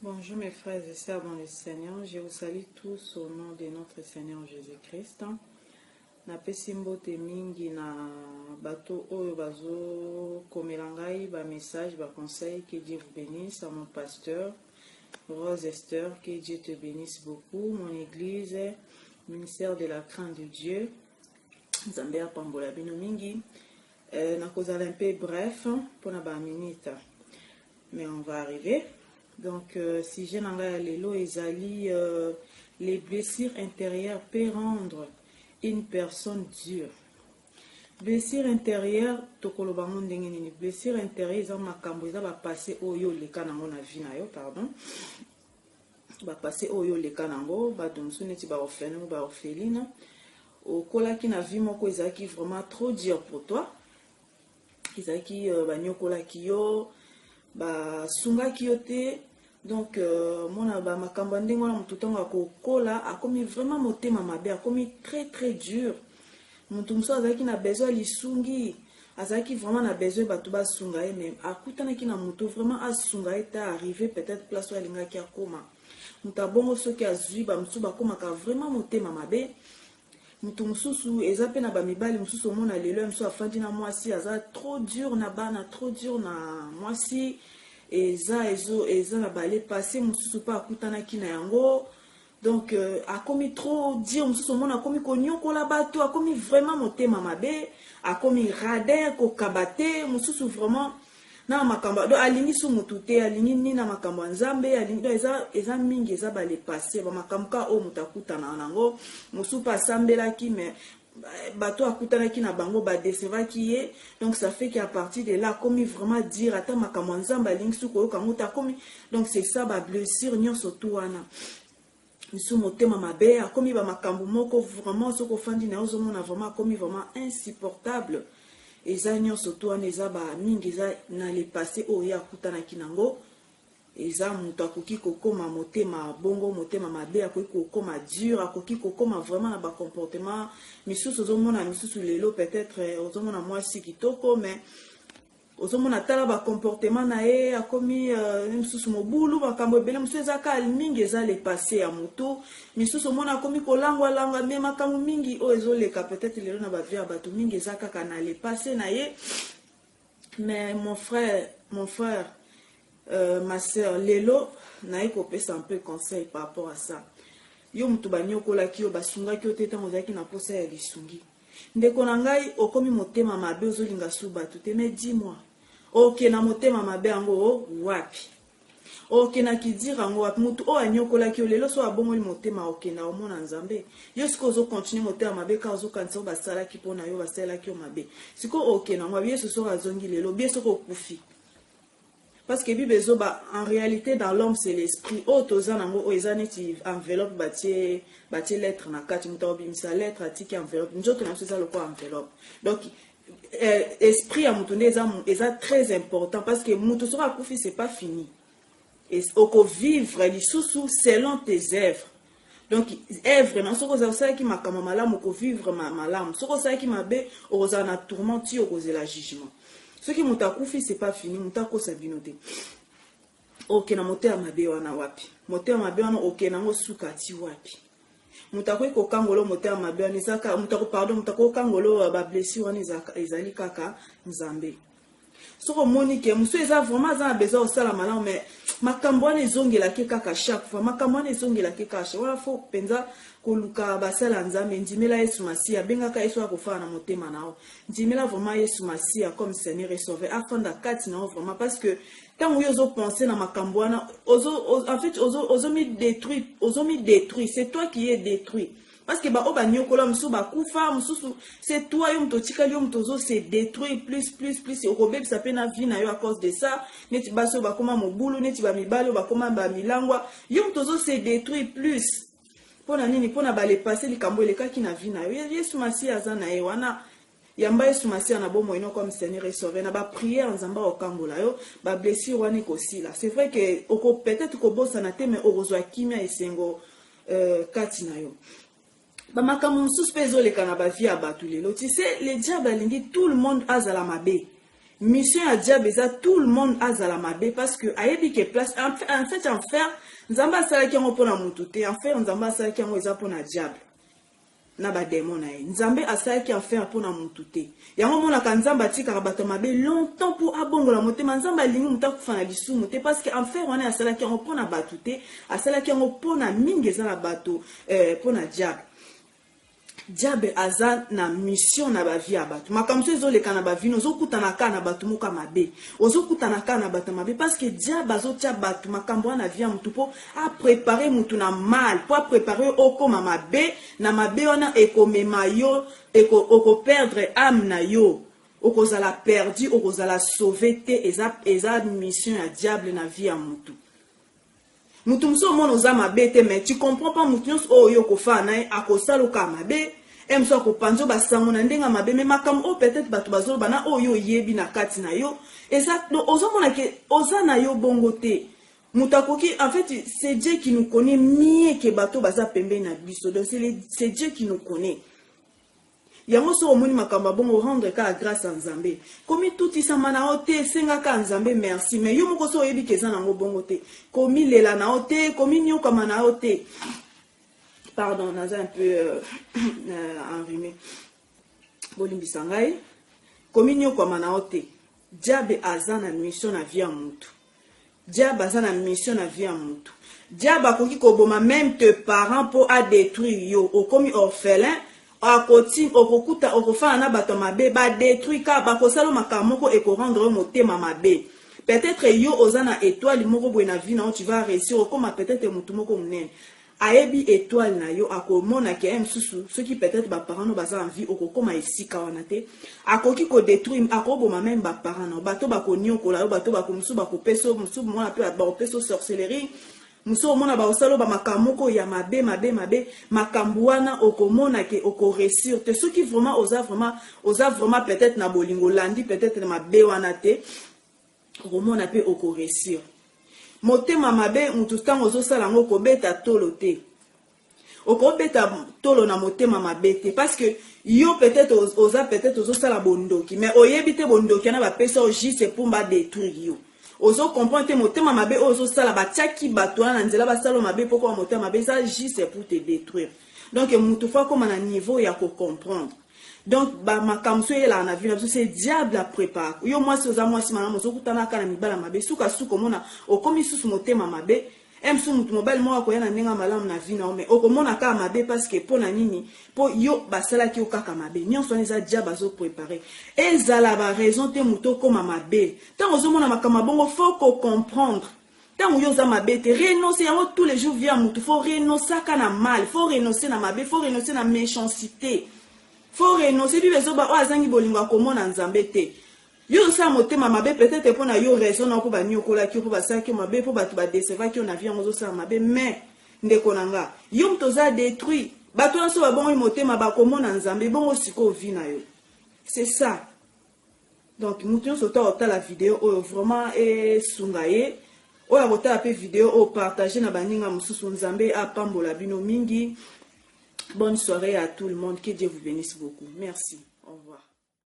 Bonjour mes frères et sœurs dans le Seigneur, je vous salue tous au nom de notre Seigneur Jésus-Christ. Napesi mbote mingi na bato oyo bazo komelangai ba message, ba conseil, que Dieu vous bénisse. À mon pasteur Rose Esther, que Dieu te bénisse beaucoup. Mon église, ministère de la crainte de Dieu, Zambia Pambola bino mingi. Nakozala un peu bref pour na ba minute, mais on va arriver. Donc, si j'ai lelo ezali, les blessures intérieures peuvent rendre une personne dure. Blessure intérieure, tokolobango ndenge nini. Blessure intérieure, eza makambo eza ba passé oyo leka nango na vie na yo, pardon. Ba passé oyo leka nango, ba domsu neti ba orphelin ou ba orpheline. Okolaki na vie moko ezaki vraiment trop dur pour toi. Ezaki ba nyokolaki yo, ba sungaki yo te. Donc, mona ba makambo ndenge wana mutu tonga kokola akomi vraiment motema mabe, akomi très très dur. Mutu muso azaki na besoin lisungi, azaki vraiment na besoin batu ba sunga ye, mais akutana ki na mutu vraiment asunga ye ta arrivé peut-être place où alinga ki akoma. Muta bongo soki azui ba musu ba koma ka vraiment motema mabe. Mutu mususu eza pe na ba mibali mususu mona lelo musu afandi na mwasi aza trop dur na bana, trop dur na mwasi. Eza na balé passé mususu pa akutana ki na yango. Donc akomi trop dur mususu mona akomi konyokola bato, akomi vraiment motema mabe, akomi radin ko kabate mususu vraiment na makamba do alingi su mutu te, alingi ni na makambo nzambe, alingi do eza mingi eza balé passé ba makambo ka o mutakutana nango mususu pa sambela ki, mais bato akutana ki na bango ba décevaki ye. Donc ça fait qu'à partir de là comme vraiment dire ata makambo nzamba lingi su ko kamuta komi. Donc c'est ça ba blessure nyonso to wana misu motema mabe akomi ba makambo moko vraiment soko fandi na ozo mona vraiment akomi vraiment insupportable. Eza nyonso to wana eza ba mingi eza na le passé oyo akutana ki nango. Eza mutu akoki kokoma motema bongo, motema mabe akoki kokoma dur, akoki kokoma vraiment na ba comportement misusu ozomona misusu lelo peut-être ozomona mwasi kitoko, mais ozomona tala ba comportement na ye akomi misusu mobulu makambo ebele musu eza ka mingi eza le passé ya mutu misusu mona akomi kolangwa langa me makambo mingi o ezoleka peut-être lelo na ba vie ya bato mingi eza kaka na le passé na ye. Mais mon frère, ma soeur, lelo na eko pesa un peu conseil par rapport à ça. Yo mutu banyokola ki yo basunga ki yo te tango zaki na posa ya lisungi. Ndeko na ngai okomi motema mabe ozolinga su batu te, mais dis-moi. Ok na motema mabe yango wapi? Ok na kidira yango wapi? Mutu o anyokola ki yo lelo so abongoli motema ok na omona nzambe. Yo siko ozo continue motema mabe ka ozo kanisa o basala ki pona yo basala ki yo mabe. Siko ok na ngwa yesu so azongi lelo bieso ko kufi. Parce que Bible en réalité dans l'homme c'est l'esprit. Oh tozanango o ezaneti enveloppe batie lettre na kati muta obimisa lettre atiki enveloppe. Njoto na ça le quoi enveloppe. Donc esprit à mutunde eza très important parce que mutu sera kufi c'est pas fini. Et oko vivre lisusu selon tes œuvres. Donc œuvre na soko za ça qui makama malamu ko vivre malamu. Soko ça qui mabe oza na tourmenti okoze la jugement. Ce qui mutakufi c'est pas fini, mutako sabinote. Ok na moteur mabe wana wapi? Moteur mabe wana ok nango sukati wapi? Mutako iko kangolo moteur mabe wana izaka mutako kangolo ba blessure wana izali kaka nzambe. Soko monike muso eza vraiment za besoin osala malamu, mais makambo wana ezongela ke kaka chaque fois, makambo wana ezongela ke kaka wala fo penza koluka basala nzambe ndimela Yesu Masia bengaka Yesu akofana na motema nao ndimela vraiment Yesu Masia comme Seigneur et Sauveur afanda kati nao vraiment parce que tant où ozo penser na makambo wana en fait ozo mi détruit, c'est toi qui es détruit. Parce que ba oba nyokola musu ba kufa mususu c'est toi yo mtotika yo mtozo se détruit plus et robeb ça pe na vie na yo à cause de ça neti baso ba koma mobulu neti ba mibalo ba koma ba milangwa yo mtozo se détruit plus pona nini pona ba le passer likambo le kaki na vie na yo Yesu Masia azana e wana yamba Yesu Masia na bomo ino comme Seigneur et Sauveur na ba prière nzamba okambola yo ba blessure wana ko sila. C'est vrai que oko peut-être ko bossa na te mais orozwa kimia esengo kati na yo. Ba makamu suspect zo le kana ba vie abatu lelo. Tu sais, le diable alingi tout le monde azala mabe. mission ya diable eza tout le monde azala mabe parce que ayebi ke place en fait enfer nzambe asalaki yango mpona mutu te. Enfer nzambe asalaki yango eza mpona diable na bademo na ye. Nzambe asalaki enfer mpona mutu te. Yango monaka nzambe atikaka bato mabe longtemps pour abongola motema. Nzambe alingi mutu akufa na lisumu te parce que enfer wana asalaki yango mpona bato te, asalaki yango mpona mingi eza na bato mpona diable. Diable aza na mission na bavi ya bato. Makamso ezoleka na bavi ozokutana ka na bato moka mabe. Ozokutana ka na bato mabe parce que diable azotia bato makambo wana via mutu po a préparer mutu na mal, po a préparer okoma mabe na mabe wana ekomema yo oko perdre âme na yo. Okozala perdu, okozala sauvé te. Eza mission ya diable na vie ya mutu. Mutu mso mono za mabe te, mais tu comprends pas mutu nyonso oyo kofa na akosala ka mabe. Emso akopanzo basango na ndenga mabe, mais makam o peut-être bato bazolo bana oyo yebi na kati na yo. Exact, ozomona ke oza na yo bongo te. Mutakoki, en fait, c'est Dieu qui nous connaît mieux que bato baza pembe na biso. Donc c'est Dieu qui nous connaît. Yango so omoni makamba bongo rendre ka grâce à Nzambe. Komi tout isama na ote senga ka Nzambe merci, mais yo moko so oyebi ke za nango bongo te. Komi lela na ote, komi nyokama na ote. Pardon, naza un peu enrhumé. Bolimbi sangai. Komi nyokama na ote. Diable aza na mission na vie ya mutu. Diable aza na mission na vie ya mutu. Diable akoki koboma même tes parents pour a détruire yo. Okomi orphelin. Akoti okokuta okofana na bato mabe ba détruit ka ba kosalo makamoko e ko rendre motema mabe. Peut-être yo ozana étoile moko boye na vie na tu vas réussir okoma peut-être mutu moko munene. Ayebi étoile na yo akomona ke msusu ceux qui peut-être ba parents no baza en vie okokoma esika wana te. Akoki ko détruire akoboma même ba parents no bato ba konyokola yo bato ba komsu ba kopeso musu mona pe ba kopeso sorcellerie. Muso mona ba osalo ba makamoko ya mabe makambu wana okomona ke okoresir te ceux qui vraiment oza vraiment peut-être na bolingo landi peut-être na mabe wana te okomona pe okoresir motema mabe mutu tango ozosala ngo kobeta tolo te okobeta tolo na motema mabe te parce que yo peut-être ozosala bondoki mais oyebi te bondoki na ba pesa juste pour ba détruire yo. Ozo comprendre te motema mabe ozo sala batiaki bato na nzela basalo mabe poko motema mabe ça juste pour te détruire. Donc mutu fa comme na niveau ya ko comprendre. Donc ba makamso yela na vie c'est diable a prépare. Yo moi si oza moi si mama ozo kutana kana mibala mabe suka suko mona okomi susu motema mabe. Emsu mutu mobile mo akoya na ndenga malamu na vie na ome okomona ka mabe parce que pona nini po yo basala ki okaka mabe nyonso neza diable azo préparer ezala ba raison te muto koma mabe tant ozomona makama bongo faut ko comprendre tant yo za mabe te renoncer yango tous les jours via mutu faut renoncer kana mal faut renoncer na mabe faut renoncer na méchanceté faut renoncer bi bezo ba o azangi bolingo komona Nzambe te. Yo sa motema mabe peut-être pour na yo raison na ko ba nyokola ki ko ba sa ki mabe pour ba tu ba décevoir ki on a vie en sa mabe mais ndeko nanga yo mtoza détruit bato na so ba bon motema ba komona Nzambe bongo siko vi na yo. C'est ça. Donc mutu so ta la vidéo vraiment sungaye o ya kota pe vidéo o partager na baninga mususu Nzambe apambola bino mingi. Bonne soirée à tout le monde, que Dieu vous bénisse beaucoup. Merci. Au revoir.